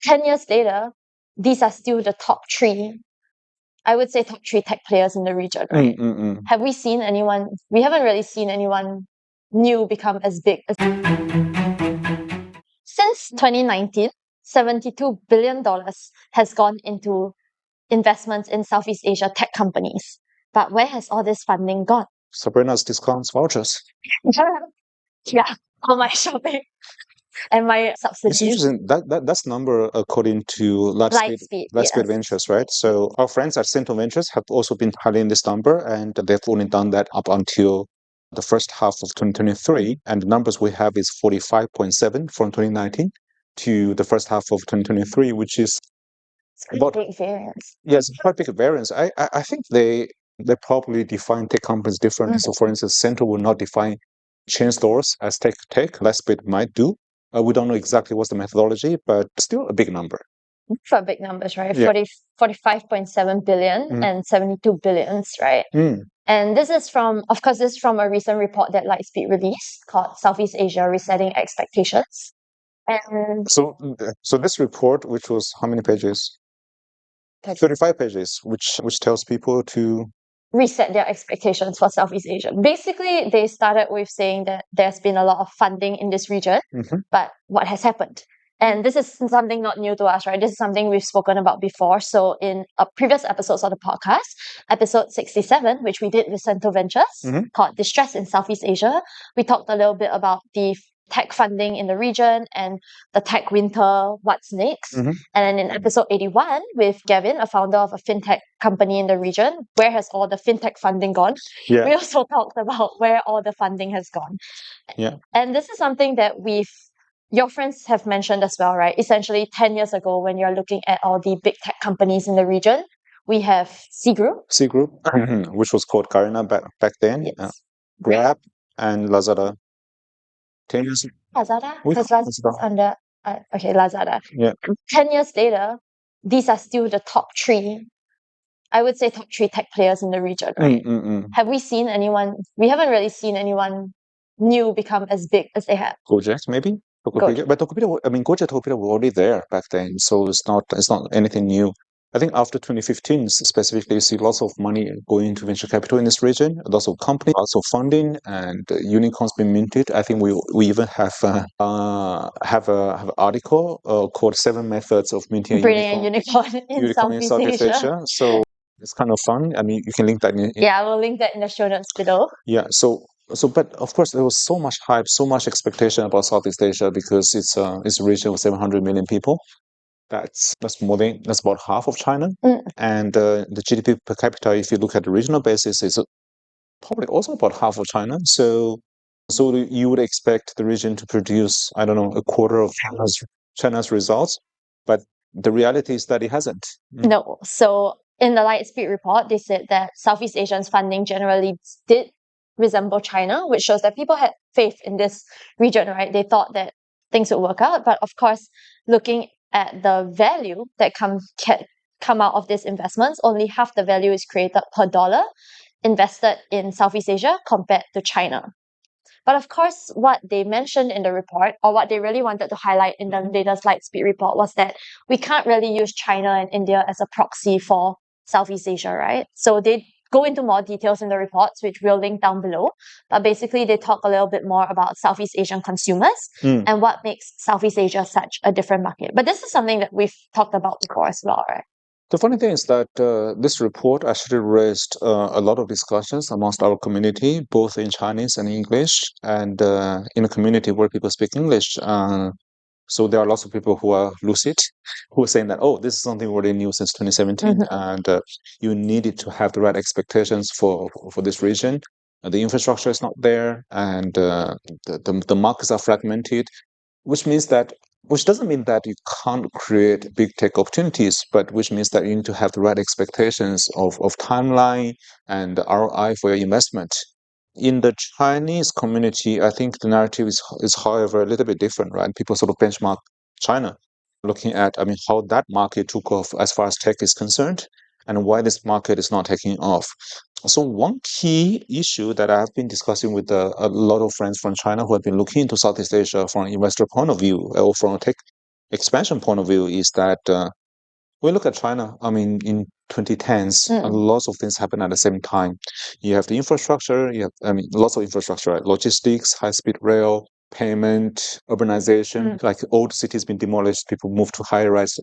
10 years later, these are still the top three, I would say top three tech players in the region, right? Have we seen anyone? We haven't really seen anyone new become as big as. Since 2019, $72 billion has gone into investments in Southeast Asia tech companies. But where has all this funding gone? Sabrina's discounts vouchers. Yeah, all my shopping and my subsidies. It's interesting. That's number according to Lightspeed Ventures, right? So our friends at Central Ventures have also been tallying this number, and they've only done that up until the first half of 2023. And the numbers we have is 45.7 from 2019 to the first half of 2023, which is about big variance. Yes, quite big variance. I think they probably define tech companies differently. So, for instance, Central will not define chain stores as tech. Lightspeed might do. We don't know exactly what's the methodology, but still a big number. For big numbers, right? Yeah. 45.7 billion and 72 billions, right? And this is from a recent report that Lightspeed released called Southeast Asia Resetting Expectations. And so this report, which was how many pages? 35 pages, which tells people to reset their expectations for Southeast Asia. Basically, they started with saying that there's been a lot of funding in this region, but what has happened? And this is something not new to us, right? This is something we've spoken about before. So in previous episodes of the podcast, episode 67, which we did with Central Ventures, called Distress in Southeast Asia, we talked a little bit about the tech funding in the region and the tech winter, what's next. And then in episode 81 with Gavin, a founder of a fintech company in the region, where has all the fintech funding gone? Yeah. We also talked about where all the funding has gone. Yeah. And this is something that your friends have mentioned as well, right? Essentially 10 years ago, when you're looking at all the big tech companies in the region, we have C Group, which was called Garena back then, yes. Grab and Lazada. 10 years Lazada? Because Lazada's under Lazada. Yeah. 10 years later, these are still the top three, I would say top three tech players in the region, right? Have we seen anyone? We haven't really seen anyone new become as big as they have. Gojek, maybe. Tokopedia. But Tokopedia, Gojek, Tokopedia were already there back then, so it's not anything new. I think after 2015, specifically, you see lots of money going into venture capital in this region, lots of companies, lots of funding, and unicorns being minted. I think we even have an article called 7 Methods of Minting a Unicorn in Southeast Asia. So it's kind of fun. I mean, you can link that in. Yeah, we'll link that in the show notes below. Yeah, so, but of course, there was so much hype, so much expectation about Southeast Asia because it's a region of 700 million people. That's about half of China, and the GDP per capita, if you look at the regional basis, is probably also about half of China. So you would expect the region to produce, I don't know, a quarter of China's results, but the reality is that it hasn't. No. So in the Lightspeed report, they said that Southeast Asians funding generally did resemble China, which shows that people had faith in this region, right? They thought that things would work out, but of course, looking at the value that come out of these investments, only half the value is created per dollar invested in Southeast Asia compared to China. But of course, what they mentioned in the report, or what they really wanted to highlight in the latest Lightspeed report, was that we can't really use China and India as a proxy for Southeast Asia, right? So they go into more details in the reports, which we'll link down below. But basically, they talk a little bit more about Southeast Asian consumers and what makes Southeast Asia such a different market. But this is something that we've talked about before as well, right? The funny thing is that this report actually raised a lot of discussions amongst our community, both in Chinese and English, and in a community where people speak English. So there are lots of people who are lucid, who are saying that, oh, this is something really new since 2017, and you needed to have the right expectations for this region. The infrastructure is not there, and the markets are fragmented, which doesn't mean that you can't create big tech opportunities, but which means that you need to have the right expectations of timeline and ROI for your investment. In the Chinese community, I think the narrative is however, a little bit different, right? People sort of benchmark China, looking at, how that market took off as far as tech is concerned, and why this market is not taking off. So one key issue that I've been discussing with a lot of friends from China who have been looking into Southeast Asia from an investor point of view or from a tech expansion point of view is that we look at China. I mean, in 2010s, lots of things happen at the same time. You have the infrastructure. You have, lots of infrastructure, right? Logistics, high-speed rail, payment, urbanization. Like old cities being demolished, people move to high-rise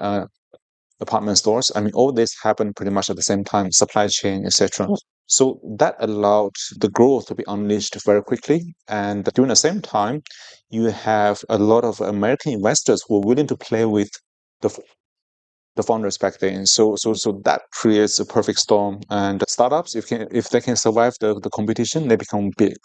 apartment stores. I mean, all this happened pretty much at the same time. Supply chain, etc. So that allowed the growth to be unleashed very quickly. And during the same time, you have a lot of American investors who are willing to play with the founders back then. So that creates a perfect storm. And startups, if they can survive the competition, they become big.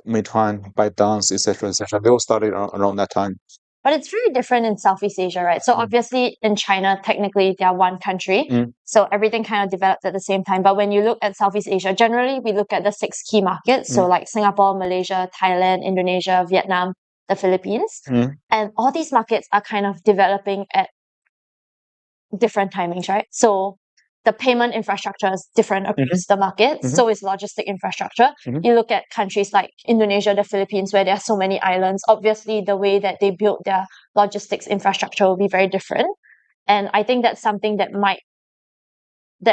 Meituan, ByteDance, etc., etc. They all started around that time. But it's very different in Southeast Asia, right? So obviously in China, technically they are one country. So everything kind of developed at the same time. But when you look at Southeast Asia, generally we look at the 6 key markets. So like Singapore, Malaysia, Thailand, Indonesia, Vietnam, the Philippines. And all these markets are kind of developing at different timings, right? So the payment infrastructure is different across the markets. So is logistic infrastructure. You look at countries like Indonesia, the Philippines, where there are so many islands. Obviously, the way that they build their logistics infrastructure will be very different. And I think that's something that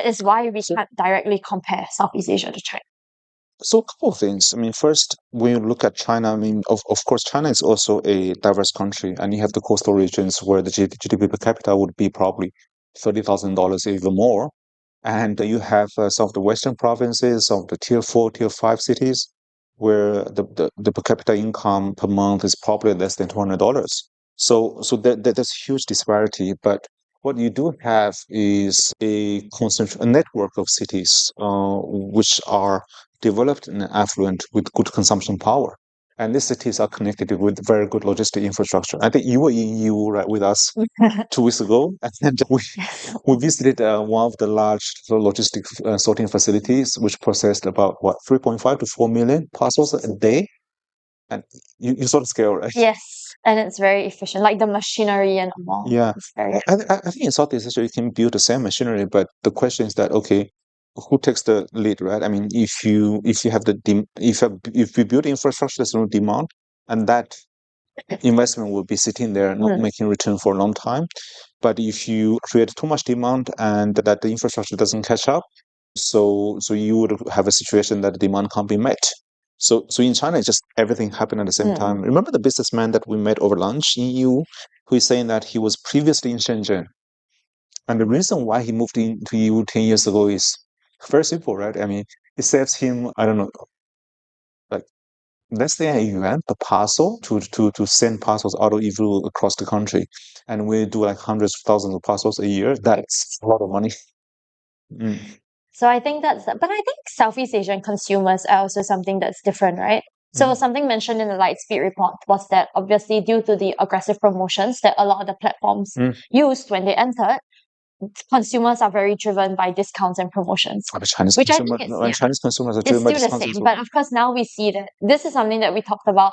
is why we can't directly compare Southeast Asia to China. So a couple of things. I mean, first, when you look at China, I mean, of course, China is also a diverse country, and you have the coastal regions where the GDP per capita would be probably $30,000, even more. And you have some of the western provinces, some of the tier 4, tier 5 cities, where the per capita income per month is probably less than $200. So there's huge disparity. But what you do have is a network of cities which are developed and affluent with good consumption power. And these cities are connected with very good logistic infrastructure. I think you were in EU, right, with us 2 weeks ago, and we visited one of the large logistic sorting facilities, which processed about 3.5 to 4 million parcels a day. And you saw the scale, right? Yes, and it's very efficient, like the machinery and all. Yeah, I think in Southeast Asia you can build the same machinery, but the question is that, okay, who takes the lead, right? I mean, if you have if you build infrastructure, there's no demand, and that investment will be sitting there not making return for a long time. But if you create too much demand and that the infrastructure doesn't catch up, so you would have a situation that the demand can't be met. So in China, it's just everything happened at the same time. Remember the businessman that we met over lunch in EU, who is saying that he was previously in Shenzhen, and the reason why he moved into EU 10 years ago is very simple, right? I mean, it saves him, I don't know, like less than a yuan per parcel to send parcels out of EU across the country. And we do like hundreds of thousands of parcels a year. That's a lot of money. So I think but I think Southeast Asian consumers are also something that's different, right? So something mentioned in the Lightspeed report was that obviously due to the aggressive promotions that a lot of the platforms used when they entered, consumers are very driven by discounts and promotions. Chinese consumers are driven by discounts. It's still the same, but of course now we see that this is something that we talked about.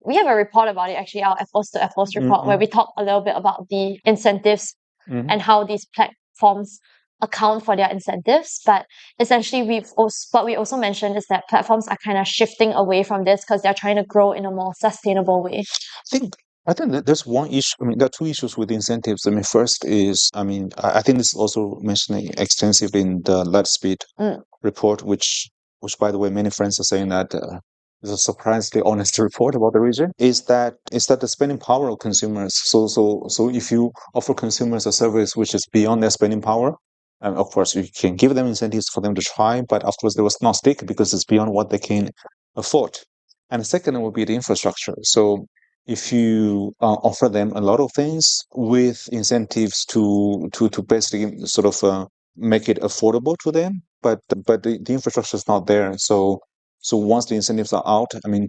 We have a report about it, actually, our Apples to Apples report, where we talk a little bit about the incentives and how these platforms account for their incentives. But essentially, we also mentioned is that platforms are kind of shifting away from this because they're trying to grow in a more sustainable way. I think that there's one issue. I mean, there are two issues with incentives. I mean, first is, I think this is also mentioned extensively in the Lightspeed report, which by the way, many friends are saying that is a surprisingly honest report about the region. Is that the spending power of consumers? So if you offer consumers a service which is beyond their spending power, and of course you can give them incentives for them to try, but of course they will not stick because it's beyond what they can afford. And the second will be the infrastructure. So if you offer them a lot of things with incentives to basically sort of make it affordable to them, but the infrastructure is not there. So once the incentives are out, I mean,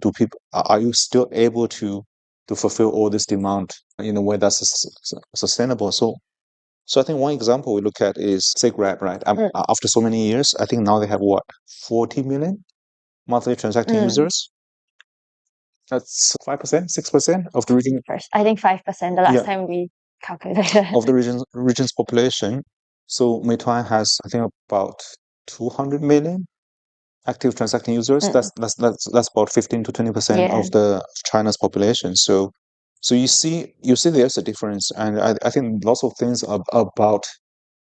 are you still able to fulfill all this demand in a way that's sustainable? So I think one example we look at is, say, Grab, right? After so many years, I think now they have 40 million monthly transacting users. That's 5%, 6% of the region. I think 5% the last time we calculated. Of the region's population. So Meituan has, I think, about 200 million active transacting users. That's about 15 to 20% of the China's population. So So you see there's a difference, and I think lots of things about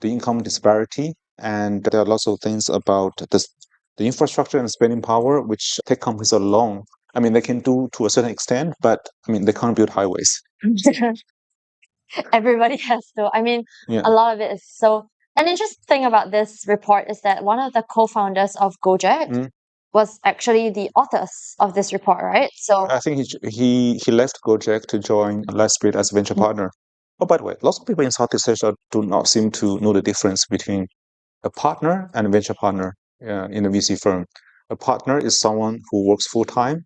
the income disparity, and there are lots of things about the infrastructure and spending power, which tech companies alone, I mean, they can do to a certain extent, but I mean, they can't build highways. Everybody has to. I mean, Yeah. a lot of it is so. An interesting thing about this report is that one of the co-founders of Gojek was actually the authors of this report, right? So I think he left Gojek to join Lightspeed as a venture partner. Oh, by the way, lots of people in Southeast Asia do not seem to know the difference between a partner and a venture partner in a VC firm. A partner is someone who works full time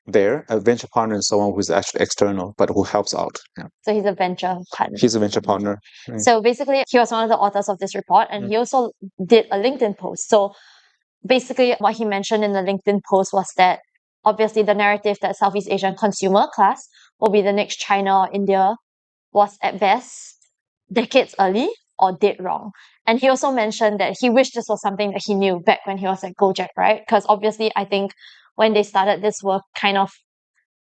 there. A venture partner is someone who is actually external but who helps out. Yeah. So he's a venture partner. He's a venture partner. So basically, he was one of the authors of this report, and he also did a LinkedIn post. So basically, what he mentioned in the LinkedIn post was that obviously the narrative that Southeast Asian consumer class will be the next China or India was at best decades early or dead wrong. And he also mentioned that he wished this was something that he knew back when he was at Gojek, right? Because obviously, I think when they started this work, kind of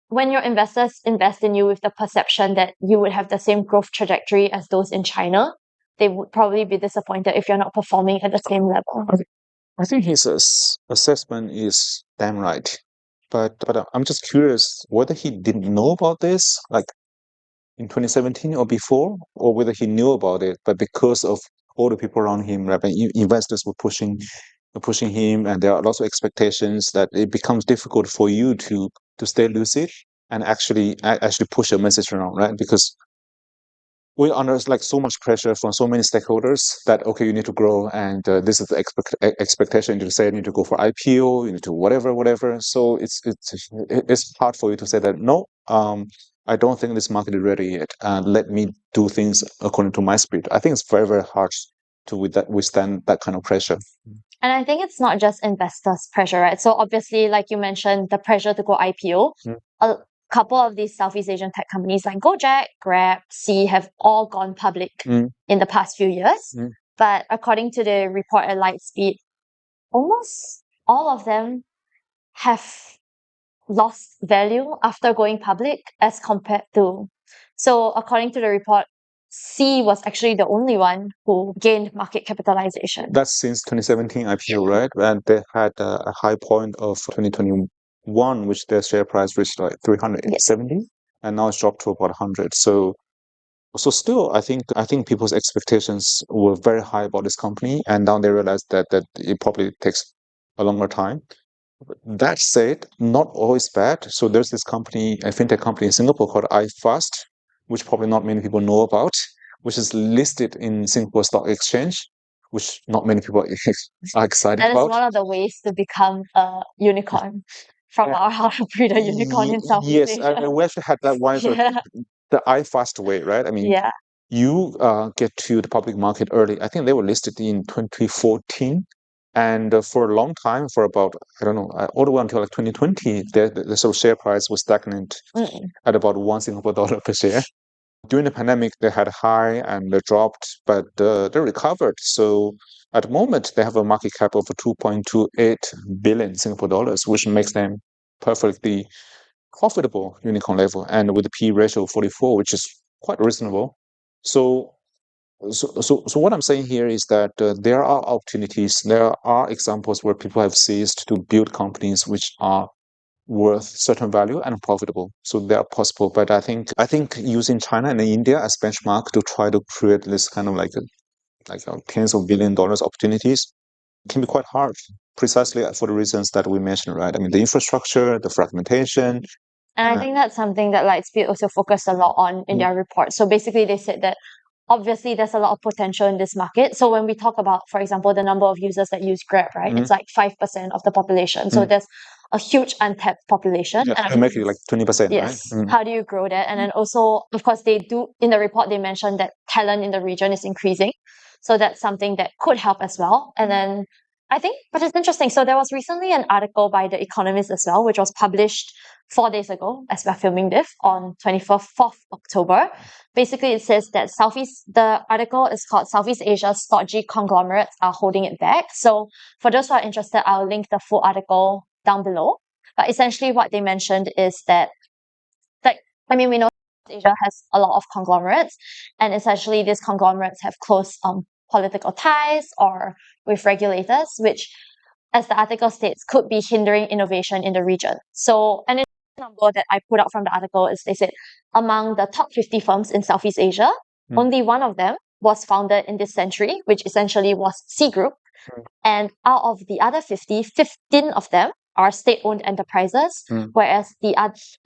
when your investors invest in you with the perception that you would have the same growth trajectory as those in China, they would probably be disappointed if you're not performing at the same level. I think his assessment is damn right. But I'm just curious whether he didn't know about this, like in 2017 or before, or whether he knew about it, but because of all the people around him, right, investors were pushing him, and there are lots of expectations that it becomes difficult for you to stay lucid and actually push a message around, right? Because we're under like so much pressure from so many stakeholders that okay, you need to grow, and this is the expectation. You need to say you need to go for IPO, you need to whatever. So it's hard for you to say that no, I don't think this market is ready yet. Let me do things according to my speed. I think it's very hard to withstand that kind of pressure. And I think it's not just investors' pressure, right? So obviously, like you mentioned, the pressure to go IPO. A couple of these Southeast Asian tech companies like Gojek, Grab, Sea have all gone public in the past few years. But according to the report at Lightspeed, almost all of them have lost value after going public as compared to. So according to the report, C was actually the only one who gained market capitalization. That's since 2017 IPO, right? And they had a high point of 2021, which their share price reached like 370, and now it's dropped to about 100. So still, I think people's expectations were very high about this company, and now they realize that it probably takes a longer time. That said, not always bad. So there's this company, a fintech company in Singapore called iFast, which probably not many people know about, which is listed in Singapore Stock Exchange, which not many people are excited That is about. one of the ways to become a unicorn from our how to breed a unicorn in Southeast Asia. Yes, we actually had that one, the iFast way, right? I mean, you get to the public market early. I think they were listed in 2014. And for a long time, for about, I don't know, all the way until like 2020, the sort of share price was stagnant at about $1 per share. During the pandemic, they had high and they dropped, but they recovered. So at the moment, they have a market cap of 2.28 billion Singapore dollars, which makes them perfectly profitable unicorn level, and with a P ratio of 44, which is quite reasonable. So what I'm saying here is that there are opportunities, there are examples where people have seized to build companies which are worth certain value and profitable. So they are possible, but I think using China and India as benchmark to try to create this kind of like tens of billion dollars opportunities can be quite hard, precisely for the reasons that we mentioned, right? I mean, the infrastructure, the fragmentation. And I think that's something that Lightspeed also focused a lot on in their report. So basically, they said that obviously there's a lot of potential in this market. So when we talk about, for example, the number of users that use Grab, right? It's like 5% of the population. So there's a huge untapped population. Yeah, and make it like 20%, yes. Right? How do you grow that? And then also, of course, they do, in the report, they mentioned that talent in the region is increasing. So that's something that could help as well. And then I think, but it's interesting. So there was recently an article by The Economist as well, which was published 4 days ago as we're filming this on 24th October. Basically, it says that the article is called Southeast Asia's stodgy conglomerates are holding it back. So for those who are interested, I'll link the full article down below. But essentially what they mentioned is that, like, I mean, we know Asia has a lot of conglomerates, and essentially these conglomerates have close political ties or with regulators, which, as the article states, could be hindering innovation in the region. So, an number that I put out from the article is they said among the top 50 firms in Southeast Asia, only one of them was founded in this century, which essentially was C Group. And out of the other 50, 15 of them are state-owned enterprises, whereas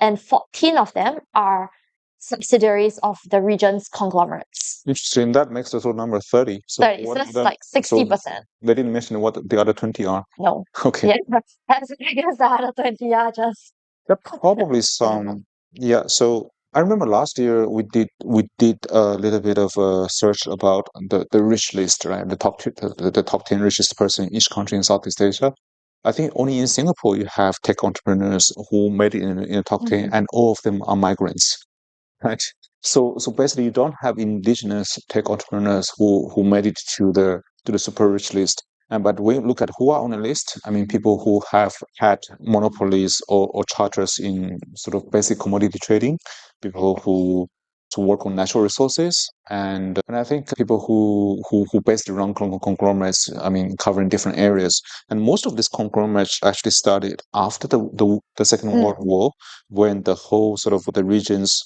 and 14 of them are subsidiaries of the region's conglomerates. Interesting. That makes the total number 30. So 30, so that's like 60%. They didn't mention what the other 20 are. No. Okay. Yeah, I guess the other 20 are just... There are probably some. Yeah. So I remember last year we did a little bit of a search about the rich list, right? The top 10 richest person in each country in Southeast Asia. I think only in Singapore you have tech entrepreneurs who made it in the top 10, and all of them are migrants. Right. So basically you don't have indigenous tech entrepreneurs who made it to the super rich list. But we look at who are on the list. I mean, people who have had monopolies or charters in sort of basic commodity trading, people who to work on natural resources, and I think people who basically run conglomerates. I mean, covering different areas. And most of these conglomerates actually started after the Second World War, when the whole sort of the region's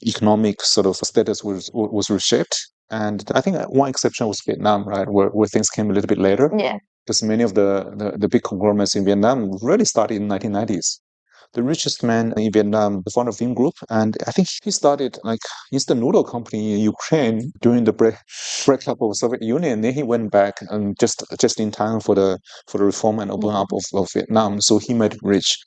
economic sort of status was reshaped. And I think one exception was Vietnam, right, where things came a little bit later. Yeah. Because many of the big conglomerates in Vietnam really started in the 1990s. The richest man in Vietnam, the founder of Vingroup, and I think he started like instant noodle company in Ukraine during the breakup of the Soviet Union. And then he went back and just in time for the reform and open up of Vietnam. So he made it rich.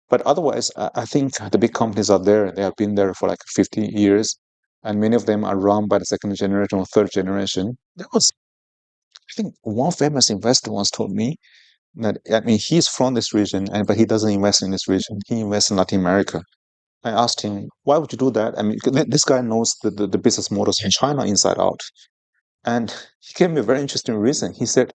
But otherwise, I think the big companies are there. They have been there for like 50 years, and many of them are run by the second generation or third generation. There was, I think, one famous investor once told me that, I mean, he's from this region, but he doesn't invest in this region. He invests in Latin America. I asked him, why would you do that? I mean, this guy knows the business models in China inside out. And he gave me a very interesting reason. He said,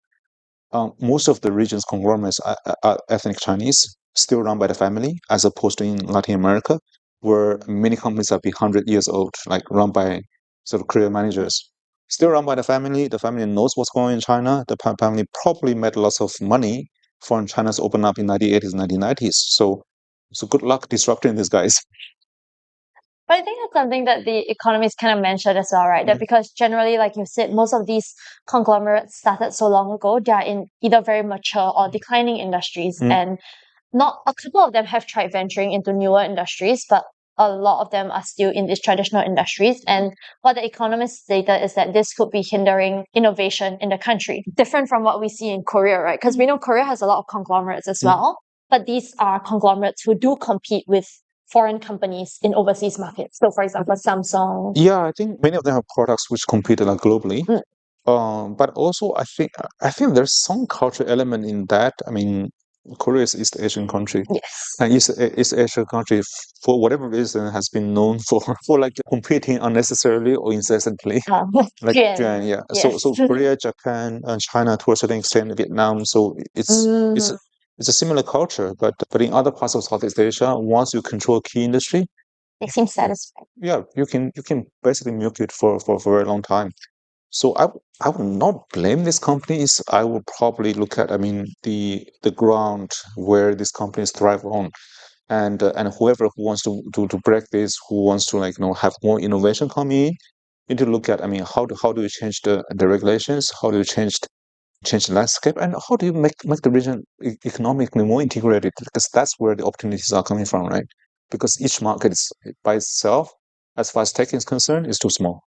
most of the region's conglomerates are ethnic Chinese, still run by the family, as opposed to in Latin America, where many companies are 100 years old, like run by sort of career managers. Still run by the family. The family knows what's going on in China. The family probably made lots of money from China's open up in 1980s, 1990s. So good luck disrupting these guys. But I think that's something that the economists kind of mentioned as well, right? That because generally, like you said, most of these conglomerates started so long ago, they are in either very mature or declining industries. And not a couple of them have tried venturing into newer industries, but a lot of them are still in these traditional industries. And what the economists stated is that this could be hindering innovation in the country. Different from what we see in Korea, right? Because we know Korea has a lot of conglomerates as well, but these are conglomerates who do compete with foreign companies in overseas markets. So, for example, Samsung. Yeah, I think many of them have products which compete like globally. But also, I think there's some cultural element in that. I mean, Korea is East Asian country, Yes. and East Asian country, for whatever reason, has been known for like competing unnecessarily or incessantly. Like Yeah. yeah. Yes. So Korea, Japan, and China to a certain extent, Vietnam. So it's a similar culture, but in other parts of Southeast Asia, once you control key industry, They seem satisfied. yeah, you can basically milk it for a very long time. So I would not blame these companies. I would probably look at, I mean, the ground where these companies thrive on, and whoever who wants to break this, who wants to, like, have more innovation coming in, need to look at, I mean, how do you change the regulations? How do you change the landscape, and how do you make the region economically more integrated? Because that's where the opportunities are coming from, right? Because each market is by itself, as far as tech is concerned, is too small.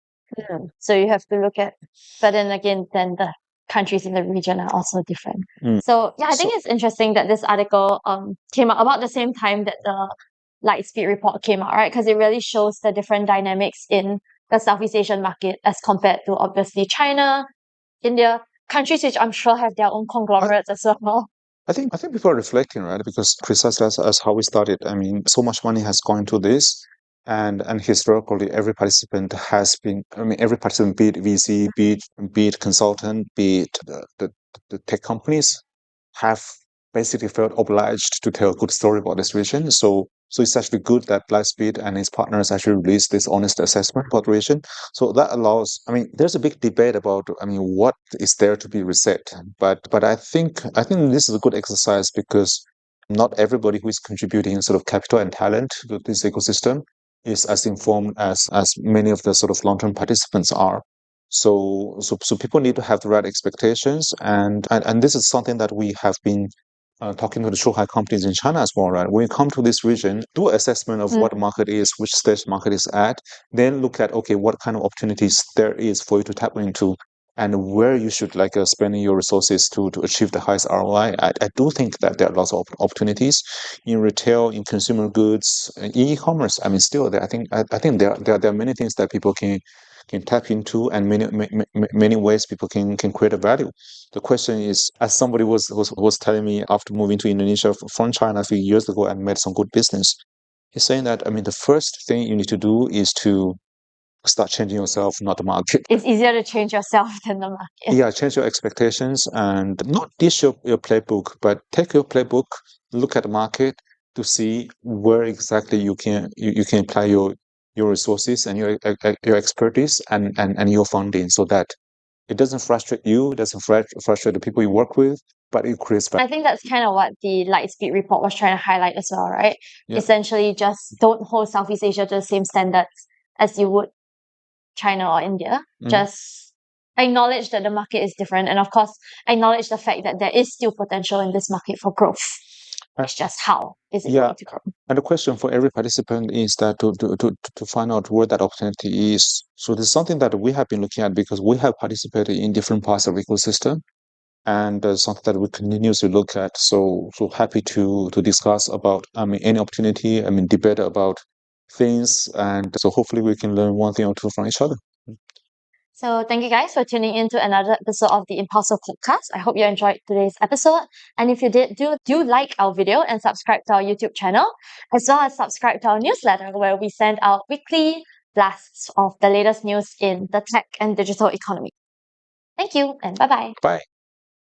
So you have to look at, but then again, then the countries in the region are also different. So yeah, I think it's interesting that this article came out about the same time that the Lightspeed report came out, right? Because it really shows the different dynamics in the Southeast Asian market as compared to obviously China, India, countries which I'm sure have their own conglomerates as well. I think people are reflecting, right? Because precisely as how we started, I mean, so much money has gone into this, and historically, every participant has been. I mean, every participant, be it VC, be it consultant, be it the tech companies, have basically felt obliged to tell a good story about this region. So So it's actually good that Lightspeed and its partners actually released this honest assessment evaluation. So that allows, I mean, there's a big debate about, I mean, what is there to be reset. But I think this is a good exercise because not everybody who is contributing sort of capital and talent to this ecosystem is as informed as many of the sort of long-term participants are. So people need to have the right expectations, and this is something that we have been talking to the Shuhai companies in China as well, right? When you come to this region, do assessment of what the market is, which stage the market is at, then look at, okay, what kind of opportunities there is for you to tap into and where you should like spending your resources to achieve the highest ROI. I do think that there are lots of opportunities in retail, in consumer goods, in e-commerce. I mean, still, I think there are many things that people can tap into, and many ways people can create a value. The question is, as somebody was telling me after moving to Indonesia from China a few years ago and made some good business, he's saying that, I mean, the first thing you need to do is to start changing yourself, not the market. It's easier to change yourself than the market. Yeah, change your expectations and not dish your playbook, but take your playbook, look at the market to see where exactly you can apply your resources and your expertise and your funding, so that it doesn't frustrate you, it doesn't frustrate the people you work with, but it creates value. I think that's kind of what the Lightspeed report was trying to highlight as well, right? Yeah. Essentially, just don't hold Southeast Asia to the same standards as you would China or India. Just acknowledge that the market is different, and of course, acknowledge the fact that there is still potential in this market for growth. It's just how is it going to grow? And the question for every participant is that to find out where that opportunity is. So this is something that we have been looking at because we have participated in different parts of the ecosystem, and something that we continuously look at. So happy to discuss about, I mean, any opportunity, I mean, debate about things, and so hopefully we can learn one thing or two from each other. So thank you guys for tuning in to another episode of the Impulso podcast. I hope you enjoyed today's episode. And if you did, do like our video and subscribe to our YouTube channel, as well as subscribe to our newsletter where we send out weekly blasts of the latest news in the tech and digital economy. Thank you and bye-bye. Bye.